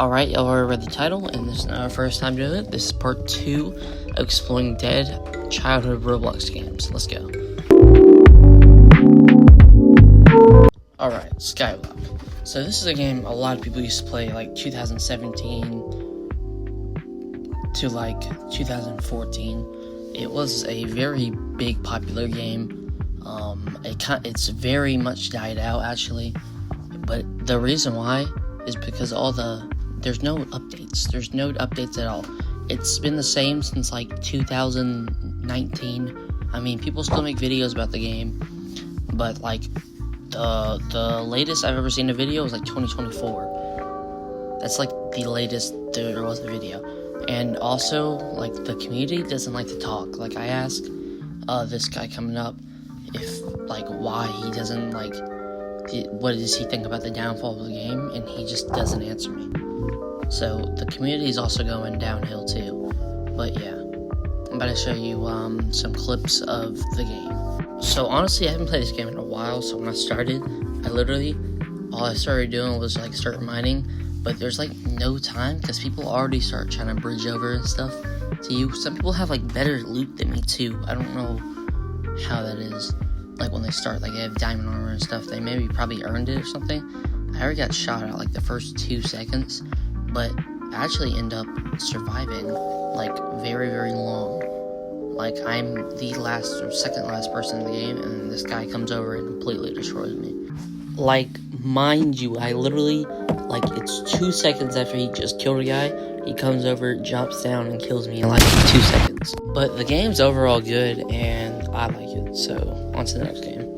Alright, y'all already read the title, and this is not our first time doing it. This is part 2 of exploring dead childhood Roblox games. Let's go. Alright, Skywalk. So this is a game a lot of people used to play like 2017 to like 2014. It was a very big popular game. It's very much died out actually, but the reason why is because there's no updates. There's no updates at all. It's been the same since like 2019. I mean, people still make videos about the game, but like the latest I've ever seen a video was like 2024. That's like the latest there was a video. And also, like, the community doesn't like to talk. Like, I asked this guy coming up if, like, why he doesn't, like, what does he think about the downfall of the game, and he just doesn't answer me. So, the community is also going downhill, too. But, yeah. I'm about to show you some clips of the game. So, honestly, I haven't played this game in a while, so when I started, all I started doing was, like, start mining. But there's like no time because people already start trying to bridge over and stuff to you. Some people have like better loot than me too. I don't know how that is. Like when they start, like they have diamond armor and stuff. They maybe probably earned it or something. I already got shot at like the first 2 seconds, but I actually end up surviving like very, very long. Like I'm the last or second last person in the game, and this guy comes over and completely destroys me. Like, mind you, I literally, like, it's 2 seconds after he just killed a guy, he comes over, jumps down, and kills me in, like, 2 seconds. But the game's overall good, and I like it, so, on to the next game.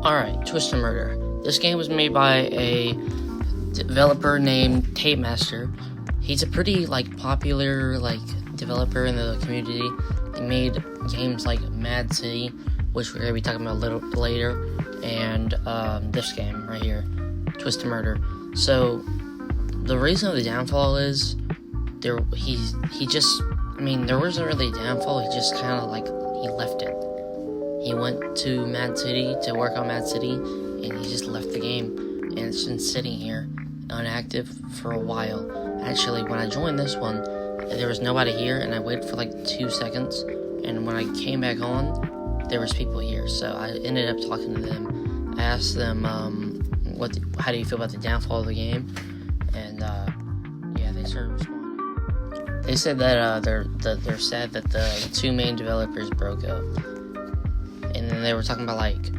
Alright, Twist and Murder. This game was made by a developer named Tape Master. He's a pretty, like, popular, like, developer in the community. He made games like Mad City, which we're going to be talking about a little later, and this game right here, Twist and Murder. So, the reason of the downfall is, there wasn't really a downfall, he just kind of, like, he left it. He went to Mad City to work on Mad City, and he just left the game, and it's been sitting here, inactive, for a while. Actually, when I joined this one, there was nobody here, and I waited for, like, 2 seconds, and when I came back on, there was people here, so I ended up talking to them. I asked them, how do you feel about the downfall of the game? And, yeah, they started responding. They said that, they're sad that the 2 main developers broke up. And then they were talking about, like,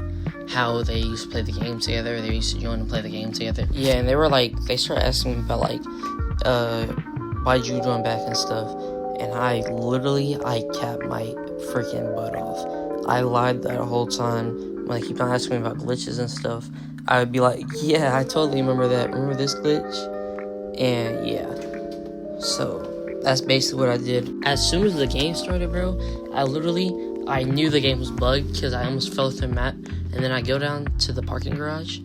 how they used to play the game together, they used to join and play the game together. Yeah, and they were, like, they started asking me about, like, why'd you join back and stuff? And I capped my freaking butt off. I lied that whole time. When they keep on asking me about glitches and stuff, I would be like, yeah, I totally remember that. Remember this glitch? And yeah. So, that's basically what I did. As soon as the game started, bro, I knew the game was bugged because I almost fell through the map. And then I go down to the parking garage,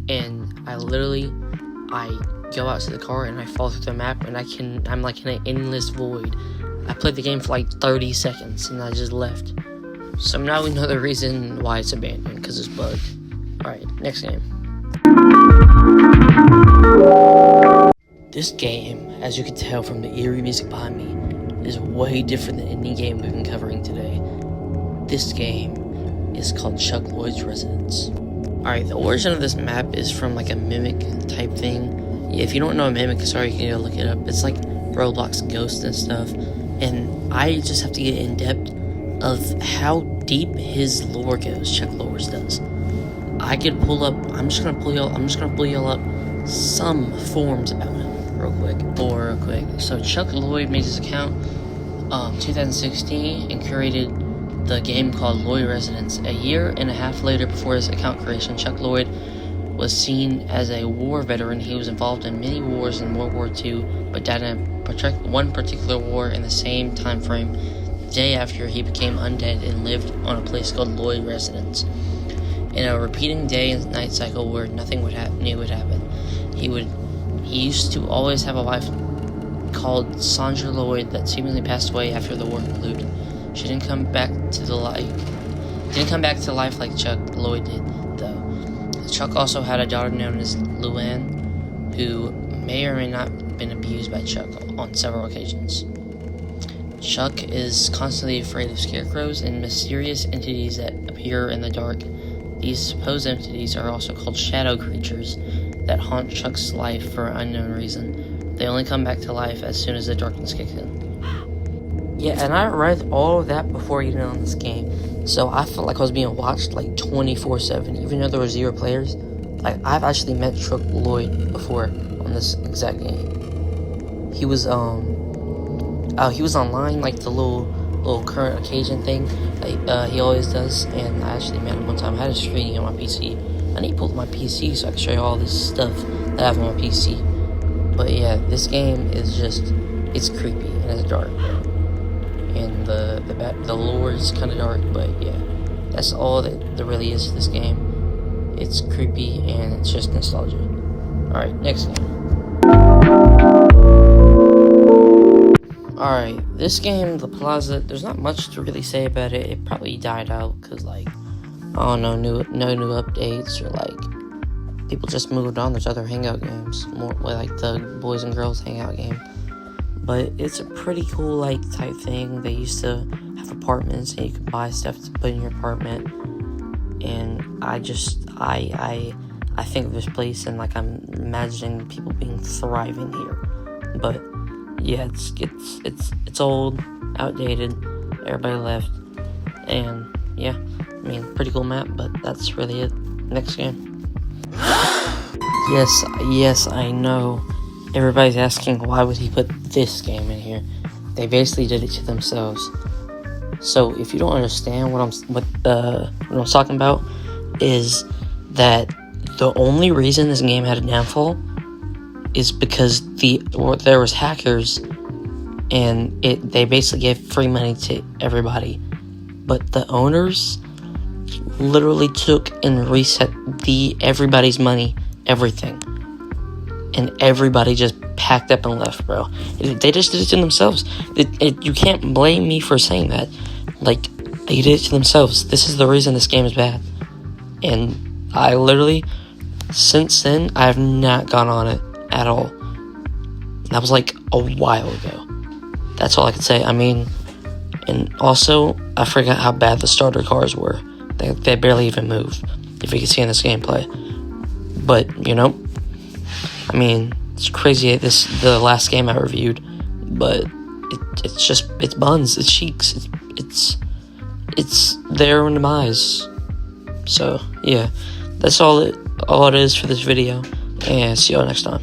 and I go out to the car and I fall through the map, and I'm like in an endless void. I played the game for like 30 seconds and I just left. So now we know the reason why it's abandoned, because it's bugged. Alright, next game. This game, as you can tell from the eerie music behind me, is way different than any game we've been covering today. This game is called Chuck Lloyd's Residence. Alright, the origin of this map is from like a Mimic type thing. If you don't know a Mimic, sorry, you can go look it up. It's like Roblox Ghost and stuff. And I just have to get in depth of how deep his lore goes. Chuck Lloyd's does. I could pull up. I'm just gonna pull y'all up some forums about him real quick. So Chuck Lloyd made his account 2016 and created the game called Lloyd Residence. A year and a half later, before his account creation, Chuck Lloyd was seen as a war veteran. He was involved in many wars in World War II, but died in one particular war in the same time frame. The day after, he became undead and lived on a place called Lloyd Residence. In a repeating day and night cycle where nothing new would happen. He used to always have a wife called Sandra Lloyd that seemingly passed away after the war concluded. She didn't come back to life like Chuck Lloyd did, though. Chuck also had a daughter known as Luann, who may or may not have been abused by Chuck on several occasions. Chuck is constantly afraid of scarecrows and mysterious entities that appear in the dark. These supposed entities are also called shadow creatures that haunt Chuck's life for an unknown reason. They only come back to life as soon as the darkness kicks in. Yeah, and I read all of that before getting on this game, so I felt like I was being watched like 24/7, even though there were 0 players. Like, I've actually met Chuck Lloyd before on this exact game. He was he was online, like the little current occasion thing that he always does, and I actually met him one time. I had a screening on my PC. I need to pull up my PC so I can show you all this stuff that I have on my PC. But yeah, this game is just, it's creepy and it's dark, and the lore is kind of dark, but yeah, that's all that there really is to this game. It's creepy and it's just nostalgia. Alright, next game. Alright, this game, The Plaza, there's not much to really say about it. It probably died out because, like, I don't know, no new updates, or like people just moved on. There's other hangout games, more like the boys and girls hangout game. But it's a pretty cool, like, type thing. They used to have apartments and you could buy stuff to put in your apartment. And I think of this place and, like, I'm imagining people being thriving here. But yeah, it's old, outdated, everybody left, and yeah, I mean, pretty cool map, but that's really it. Next game. Yes, I know. Everybody's asking, why would he put this game in here? They basically did it to themselves. So if you don't understand what I'm talking about, is that the only reason this game had a downfall is because there was hackers, and they basically gave free money to everybody, but the owners literally took and reset everybody's money, everything, and everybody just packed up and left, bro. They just did it to themselves. You can't blame me for saying that. Like, they did it to themselves. This is the reason this game is bad, and I literally, since then, I have not gone on it at all. That was like a while ago. That's all I can say. I mean, and also, I forgot how bad the starter cars were. They barely even move, if you can see in this gameplay. But, you know, I mean, it's crazy. The last game I reviewed, but it's buns, it's cheeks, it's their own demise. So yeah, that's all it is for this video, and see y'all next time.